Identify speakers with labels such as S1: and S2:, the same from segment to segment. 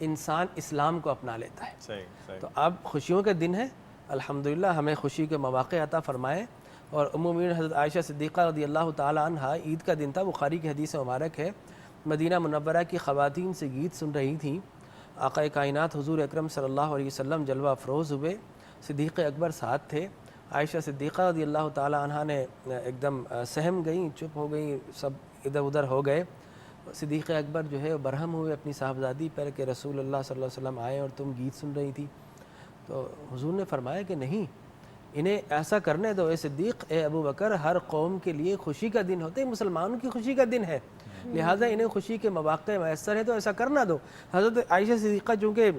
S1: انسان اسلام کو اپنا لیتا ہے.
S2: صحیح صحیح.
S1: تو اب خوشیوں کا دن ہے, الحمدللہ ہمیں خوشی کے مواقع عطا فرمائے. اور ام المؤمنین حضرت عائشہ صدیقہ رضی اللہ تعالی عنہا عید کا دن تھا, بخاری کی حدیث مبارک ہے, مدینہ منورہ کی خواتین سے گیت سن رہی تھیں. آقا کائنات حضور اکرم صلی اللہ علیہ وسلم جلوہ افروز ہوئے, صدیق اکبر ساتھ تھے. عائشہ صدیقہ رضی اللہ تعالی عنہا نے ایک دم سہم گئیں, چپ ہو گئیں, سب ادھر ادھر ہو گئے. صدیق اکبر جو ہے برہم ہوئے اپنی صاحبزادی پر کہ رسول اللہ صلی اللہ علیہ وسلم آئے اور تم گیت سن رہی تھی. تو حضور نے فرمایا کہ نہیں, انہیں ایسا کرنے دو, اے صدیق, اے ابو بکر, ہر قوم کے لیے خوشی کا دن ہوتا ہے, مسلمانوں کی خوشی کا دن ہے, لہٰذا انہیں خوشی کے مواقع میسر ہے تو ایسا کرنا دو. حضرت عائشہ صدیقہ چونکہ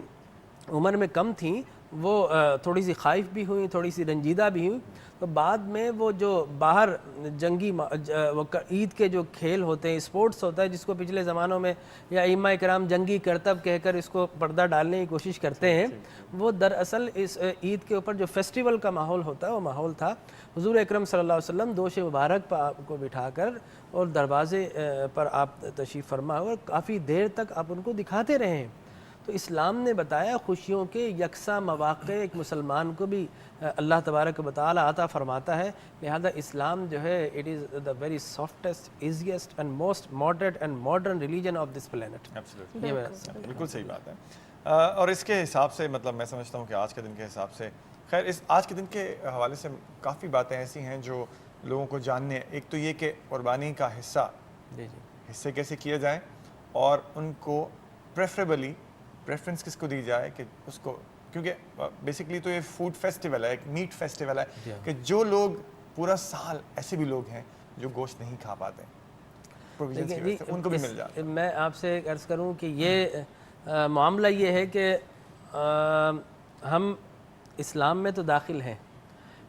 S1: عمر میں کم تھیں, وہ تھوڑی سی خائف بھی ہوئیں, تھوڑی سی رنجیدہ بھی ہوئیں. تو بعد میں وہ جو باہر جنگی عید کے جو کھیل ہوتے ہیں, اسپورٹس ہوتا ہے جس کو پچھلے زمانوں میں یا ائمہ کرام جنگی کرتب کہہ کر اس کو پردہ ڈالنے کی کوشش کرتے ہیں, وہ دراصل اس عید کے اوپر جو فیسٹیول کا ماحول ہوتا ہے وہ ماحول تھا. حضور اکرم صلی اللہ علیہ وسلم دوش مبارک پر آپ کو بٹھا کر اور دروازے پر آپ تشریف فرما اور کافی دیر تک آپ ان کو دکھاتے رہے ہیں. تو اسلام نے بتایا خوشیوں کے یکساں مواقع ایک مسلمان کو بھی اللہ تبارک و تعالی عطا فرماتا ہے, لہذا اسلام جو ہے it is the very softest, easiest and most moderate and modern religion of this planet.
S2: بالکل صحیح بات ہے. اور اس کے حساب سے مطلب میں سمجھتا ہوں کہ آج کے دن کے حساب سے, خیر اس آج کے دن کے حوالے سے کافی باتیں ایسی ہیں جو لوگوں کو جاننے, ایک تو یہ کہ قربانی کا حصہ حصے کیسے کیے جائیں, اور ان کو پریفرنس کس کو دی جائے کہ اس کو, کیونکہ بیسکلی تو یہ فوڈ فیسٹیول ہے, ایک میٹ فیسٹیول ہے کہ جو لوگ پورا سال, ایسے بھی لوگ ہیں جو گوشت نہیں کھا پاتے, ان کو بھی مل جائے.
S1: میں آپ سے عرض کروں کہ یہ معاملہ یہ ہے کہ ہم اسلام میں تو داخل ہیں,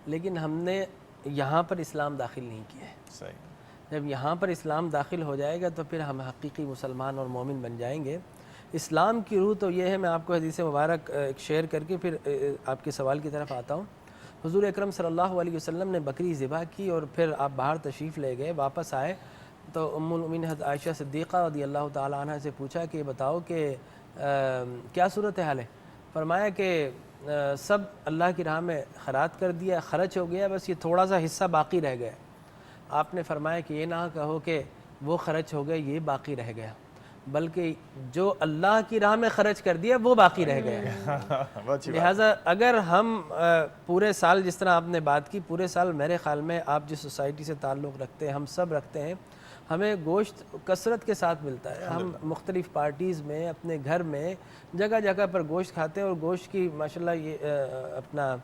S1: لیکن ہم نے یہاں پر اسلام داخل نہیں کیا ہے.
S2: صحیح.
S1: جب یہاں پر اسلام داخل ہو جائے گا تو پھر ہم حقیقی مسلمان اور مومن بن جائیں گے. اسلام کی روح تو یہ ہے, میں آپ کو حدیث مبارک ایک شیئر کر کے پھر آپ کے سوال کی طرف آتا ہوں. حضور اکرم صلی اللہ علیہ وسلم نے بکری ذبح کی اور پھر آپ باہر تشریف لے گئے, واپس آئے تو ام المؤمنین حضرت عائشہ صدیقہ رضی اللہ تعالی عنہ سے پوچھا کہ بتاؤ کہ کیا صورتحال ہے. فرمایا کہ سب اللہ کی راہ میں خیرات کر دیا, خرچ ہو گیا, بس یہ تھوڑا سا حصہ باقی رہ گیا. آپ نے فرمایا کہ یہ نہ کہو کہ وہ خرچ ہو گیا یہ باقی رہ گیا, بلکہ جو اللہ کی راہ میں خرچ کر دیا وہ باقی رہ گیا. لہٰذا اگر ہم پورے سال, جس طرح آپ نے بات کی, پورے سال میرے خیال میں آپ جس سوسائٹی سے تعلق رکھتے ہیں, ہم سب رکھتے ہیں, ہمیں گوشت کثرت کے ساتھ ملتا ہے. ہم مختلف پارٹیز میں, اپنے گھر میں جگہ جگہ پر گوشت کھاتے ہیں, اور گوشت کی ماشاءاللہ یہ اپنا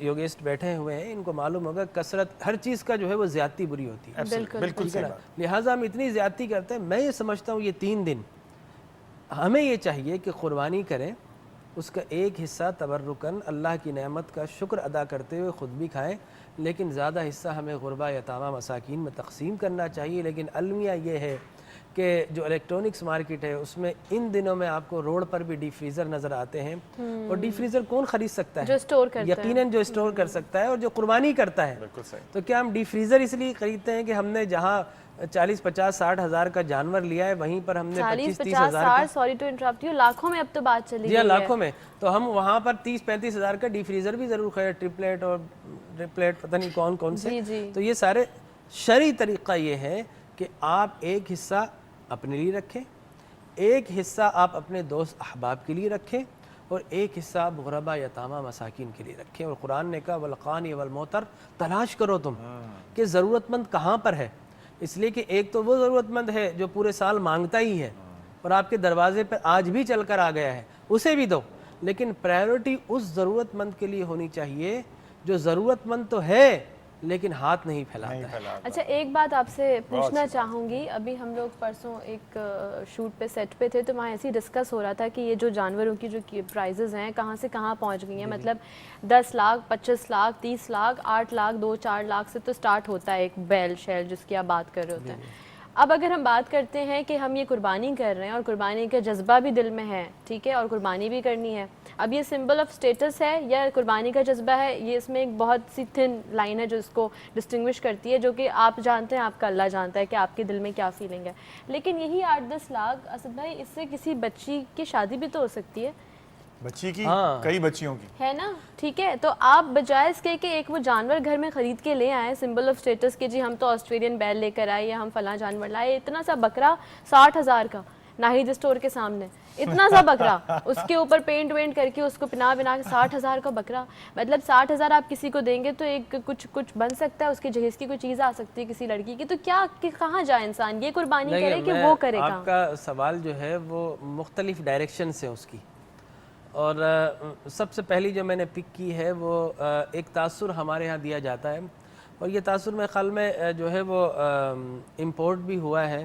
S1: یوگیسٹ بیٹھے ہوئے ہیں, ان کو معلوم ہوگا کثرت ہر چیز کا جو ہے وہ زیادتی بری ہوتی ہے.
S2: بالکل صحیح.
S1: لہٰذا ہم اتنی زیادتی کرتے ہیں. میں یہ سمجھتا ہوں یہ 3 دن ہمیں یہ چاہیے کہ قربانی کریں, اس کا ایک حصہ تبرکاً اللہ کی نعمت کا شکر ادا کرتے ہوئے خود بھی کھائیں, لیکن زیادہ حصہ ہمیں غربا یتامہ مساکین میں تقسیم کرنا چاہیے. لیکن المیہ یہ ہے کہ جو الیکٹرانکس مارکیٹ ہے اس میں ان دنوں میں آپ کو روڈ پر بھی ڈی فریزر نظر آتے ہیں, اور ڈی فریزر کون خرید سکتا ہے؟
S3: جو اسٹور کرتا ہے,
S1: یقیناً جو اسٹور کر سکتا ہے اور جو قربانی کرتا ہے. تو کیا ہم ڈی فریزر اس لیے خریدتے ہیں کہ ہم نے جہاں 40-50-60 ہزار کا جانور لیا ہے وہیں پر ہم نے 25-30 ہزار کا,
S3: سوری ٹو انٹرپٹ یو, لاکھوں میں اب تو بات چلی
S1: جی ہاں لاکھوں میں, تو ہم وہاں پر 30-35 ہزار کا ڈی فریزر بھی ضرور خرید, ٹرپلیٹ اور ٹرپلیٹ پتہ نہیں کون کون سے. تو یہ سارے شرعی طریقہ یہ ہے کہ آپ ایک حصہ اپنے لیے رکھیں, ایک حصہ آپ اپنے دوست احباب کے لیے رکھیں, اور ایک حصہ آپ غربا یتامہ مساکین کے لیے رکھیں. اور قرآن نے کہا والقانی والموتر, تلاش کرو تم کہ ضرورت مند کہاں پر ہے. اس لیے کہ ایک تو وہ ضرورت مند ہے جو پورے سال مانگتا ہی ہے اور آپ کے دروازے پر آج بھی چل کر آ گیا ہے, اسے بھی دو, لیکن پرائیورٹی اس ضرورت مند کے لیے ہونی چاہیے جو ضرورت مند تو ہے لیکن ہاتھ نہیں پھیلاتا ہے.
S3: اچھا ایک بات آپ سے پوچھنا چاہوں گی, ابھی ہم لوگ پرسوں ایک شوٹ پہ سیٹ پہ تھے تو وہاں ایسے ہی ڈسکس ہو رہا تھا کہ یہ جو جانوروں کی جو پرائزز ہیں کہاں سے کہاں پہنچ گئی ہیں, مطلب 10 لاکھ 25 لاکھ 30 لاکھ 8 لاکھ 2-4 لاکھ سے تو سٹارٹ ہوتا ہے ایک بیل شیل جس کی آپ بات کر رہے ہوتے ہیں. اب اگر ہم بات کرتے ہیں کہ ہم یہ قربانی کر رہے ہیں اور قربانی کا جذبہ بھی دل میں ہے، ٹھیک ہے، اور قربانی بھی کرنی ہے، اب یہ سمبل آف سٹیٹس ہے یا قربانی کا جذبہ ہے، یہ اس میں ایک بہت سی تھن لائن ہے جو اس کو ڈسٹنگوش کرتی ہے، جو کہ آپ جانتے ہیں، آپ کا اللہ جانتا ہے کہ آپ کے دل میں کیا فیلنگ ہے. لیکن یہی 8-10 لاکھ اسد بھائی، اس سے کسی بچی کی شادی بھی تو ہو سکتی ہے،
S2: بچی کی،
S1: ہاں
S2: کئی بچیوں کی.
S3: ہے نا؟ ٹھیک ہے، تو آپ بجائے اس کے کہ ایک وہ جانور گھر میں خرید کے لے آئیں سمبل آف سٹیٹس کے، جی ہم تو آسٹریلین بیل لے کر آئے یا ہم فلاں جانور لائے، اتنا سا بکرا 60,000 کا ناہید اسٹور کے سامنے، اتنا سا بکرا، اس کے اوپر پینٹ وینٹ کر کے اس کو پنا بنا کے 60,000 کا بکرا، مطلب 60,000 آپ کسی کو دیں گے تو ایک کچھ بن سکتا ہے، اس کی جہیز کی کوئی چیز آ سکتی ہے کسی لڑکی کی، تو کیا کہاں جائے انسان، یہ قربانی کرے کہ وہ کرے کہاں؟
S1: آپ کا سوال جو ہے وہ مختلف ڈائریکشن سے اس کی، اور سب سے پہلی جو میں نے پک کی ہے وہ ایک تاثر ہمارے ہاں دیا جاتا ہے، اور یہ تاثر میرے خیال میں جو ہے وہ امپورٹ بھی ہوا ہے،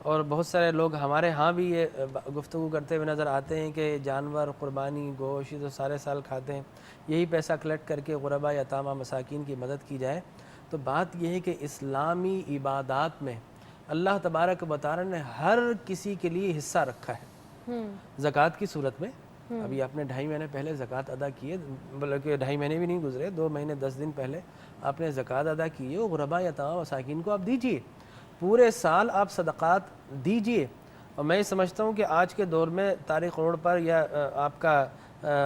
S1: اور بہت سارے لوگ ہمارے ہاں بھی یہ گفتگو کرتے ہوئے نظر آتے ہیں کہ جانور، قربانی، گوشت تو سارے سال کھاتے ہیں، یہی پیسہ کلیکٹ کر کے غربا، یتامہ، مساکین کی مدد کی جائے. تو بات یہ ہے کہ اسلامی عبادات میں اللہ تبارک و تعالی نے ہر کسی کے لیے حصہ رکھا ہے. زکوٰۃ کی صورت میں ابھی آپ نے 2.5 مہینے پہلے زکوٰۃ ادا کی ہے، بلکہ 2.5 مہینے بھی نہیں گزرے، 2 مہینے 10 دن پہلے آپ نے زکوٰۃ ادا کی ہے، اور غربا، یتامہ، مساکین کو آپ دیجئے، پورے سال آپ صدقات دیجئے. اور میں سمجھتا ہوں کہ آج کے دور میں طارق روڈ پر یا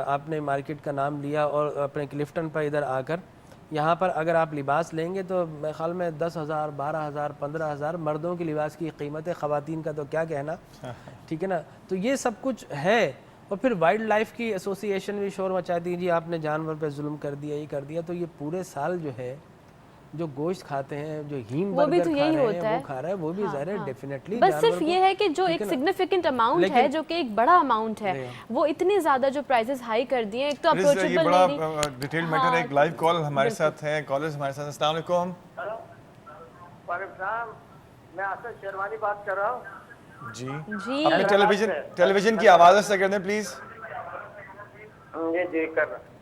S1: آپ نے مارکیٹ کا نام لیا اور اپنے کلفٹن پر ادھر آ کر یہاں پر اگر آپ لباس لیں گے تو میرے خیال میں 10,000 12,000 15,000 مردوں کے لباس کی قیمت ہے، خواتین کا تو کیا کہنا، ٹھیک ہے نا. تو یہ سب کچھ ہے. اور پھر وائلڈ لائف کی ایسوسی ایشن بھی شور مچاتی ہے، جی آپ نے جانور پہ ظلم کر دیا، یہ کر دیا. تو یہ پورے سال جو ہے جو گوشت کھاتے ہیں، جو ہیم
S3: وہ بھی
S1: برگر
S3: تو
S1: کھا
S3: یہی
S1: رہے
S3: ہوتا
S1: ہیں،
S3: ہے،
S1: وہ کھا رہا ہے، وہ بھی ظاہر ہے ڈیفینیٹلی.
S3: بس صرف یہ ہے کہ جو ایک سگنیفیکنٹ اماؤنٹ ہے، جو کہ ایک بڑا اماؤنٹ ہے، وہ اتنے زیادہ جو پرائزز ہائی کر دیے. ایک تو
S2: یہ
S3: اپروچیبل
S2: بڑا
S3: نہیں.
S2: ڈیٹیل میٹر ہے. ایک لائیو کال ہمارے ساتھ ہے، کالرز ہمارے ساتھ. السلام علیکم.
S4: وعلیکم السلام، میں اسد شیروانی بات کر رہا ہوں.
S2: جی
S3: جی
S2: اپنے ٹیلی ویژن کی آواز سے کر دیں پلیز.
S4: جی کر رہا ہوں.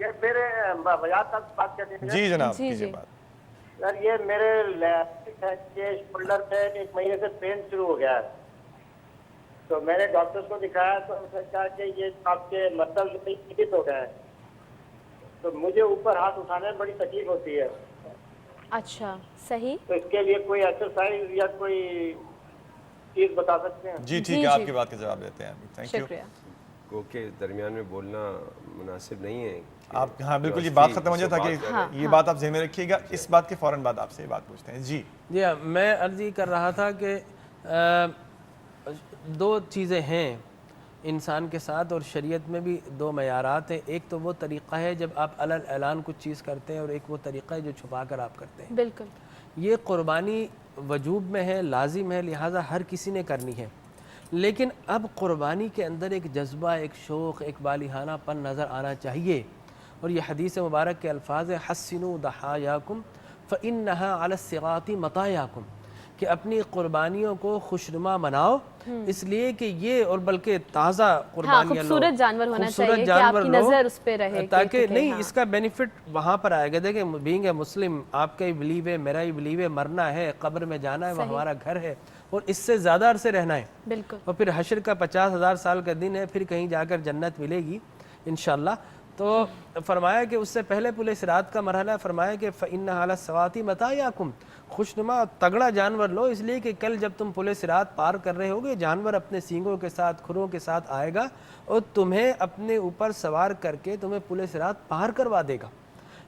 S4: یہ میرے بجاج صاحب سے بات کرنی ہے.
S2: جی جناب
S3: جی
S2: کیجیے
S3: جی
S2: بات.
S4: سر یہ میرے لیفٹ ہے کہ شولڈر پہ 1 مہینے سے پین شروع ہو گیا ہے. تو میں نے ڈاکٹرز کو دکھایا تو انہوں نے کہا کہ یہ آپ کے مسل ٹھیک ہو گئے ہیں. تو مجھے اوپر ہاتھ اٹھانے میں بڑی تکلیف ہوتی ہے.
S3: اچھا صحیح.
S4: تو اس کے لیے کوئی ایکسرسائز یا کوئی چیز بتا سکتے ہیں؟
S2: جی ٹھیک ہے، آپ کی بات کا جواب دیتے ہیں. Thank you.
S3: شکریہ.
S5: کو کے درمیان میں بولنا مناسب نہیں ہے.
S2: آپ ہاں بالکل یہ بات ختم ہو جائے تاکہ یہ بات آپ ذہن میں رکھیے گا. اس بات کے فوراً بعد آپ سے یہ بات پوچھتے ہیں. جی
S1: جی ہاں، میں عرض یہ کر رہا تھا کہ 2 چیزیں ہیں انسان کے ساتھ، اور شریعت میں بھی 2 معیارات ہیں. ایک تو وہ طریقہ ہے جب آپ علل اعلان کچھ چیز کرتے ہیں، اور ایک وہ طریقہ ہے جو چھپا کر آپ کرتے ہیں.
S3: بالکل.
S1: یہ قربانی وجوب میں ہے، لازم ہے، لہٰذا ہر کسی نے کرنی ہے. لیکن اب قربانی کے اندر ایک جذبہ، ایک شوق، ایک والہانہ پن نظر آنا چاہیے. اور یہ حدیث مبارک کے الفاظ ہیں، حسنوا ضحایاکم فانھا علی الصراط مطایاکم، کہ اپنی قربانیوں کو خوشنما بناؤ، اس لیے کہ یہ، اور بلکہ تازہ قربانیاں لو،
S3: خوبصورت جانور ہونا
S1: خوبصورت
S3: چاہیے کہ آپ
S1: جانور
S3: کی
S1: لو،
S3: نظر اس پہ رہے
S1: تاکہ نہیں اس کا بینیفٹ وہاں پر آئے گا. دیکھیں بینگ اے مسلم، آپ کا ہی بلیو ہے، میرا ہی بلیو ہے، مرنا ہے، قبر میں جانا ہے، وہ ہمارا گھر ہے، اور اس سے زیادہ عرصے رہنا ہے.
S3: بالکل.
S1: اور پھر حشر کا 50,000 سال کا دن ہے، پھر کہیں جا کر جنت ملے گی انشاءاللہ. تو فرمایا کہ اس سے پہلے پل صراط کا مرحلہ، فرمایا کہ فَإِنَّهَا عَلَى الصِّرَاطِ مَتَاعَكُمْ، خوشنما تگڑا جانور لو، اس لیے کہ کل جب تم پل صراط پار کر رہے ہوگے، جانور اپنے سینگوں کے ساتھ، کھروں کے ساتھ آئے گا اور تمہیں اپنے اوپر سوار کر کے تمہیں پل صراط پار کروا دے گا.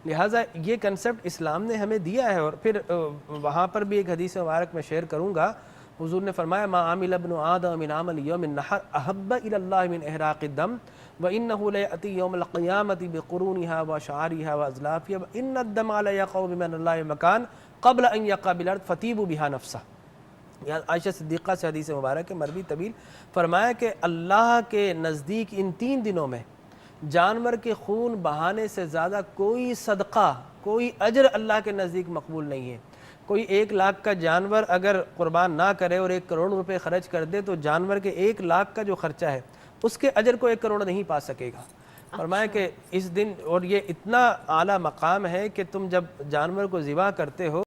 S1: لہٰذا یہ کنسپٹ اسلام نے ہمیں دیا ہے. اور پھر وہاں پر بھی ایک حدیث مبارک میں شیئر کروں گا. حضور نے فرمایا، ما عامل ابن آدم من عمل یوم النحر احب الی اللہ من احراق الدم وانہ لیأتی یوم القیامۃ بقرونها وشعارها واظلافها وان الدم لیقع من اللہ مکان قبل ان یقع بالارض فطیبوا بها نفسہ. عائشہ صدیقہ سے حدیث مبارک ہے، مروی طویل. فرمایا کہ اللہ کے نزدیک ان 3 دنوں میں جانور کے خون بہانے سے زیادہ کوئی صدقہ، کوئی اجر اللہ کے نزدیک مقبول نہیں ہے. کوئی 1 لاکھ کا جانور اگر قربان نہ کرے اور 1 کروڑ روپے خرچ کر دے تو جانور کے 1 لاکھ کا جو خرچہ ہے اس کے اجر کو 1 کروڑ نہیں پا سکے گا. فرمایا کہ اس دن، اور یہ اتنا اعلیٰ مقام ہے کہ تم جب جانور کو ذبح کرتے ہو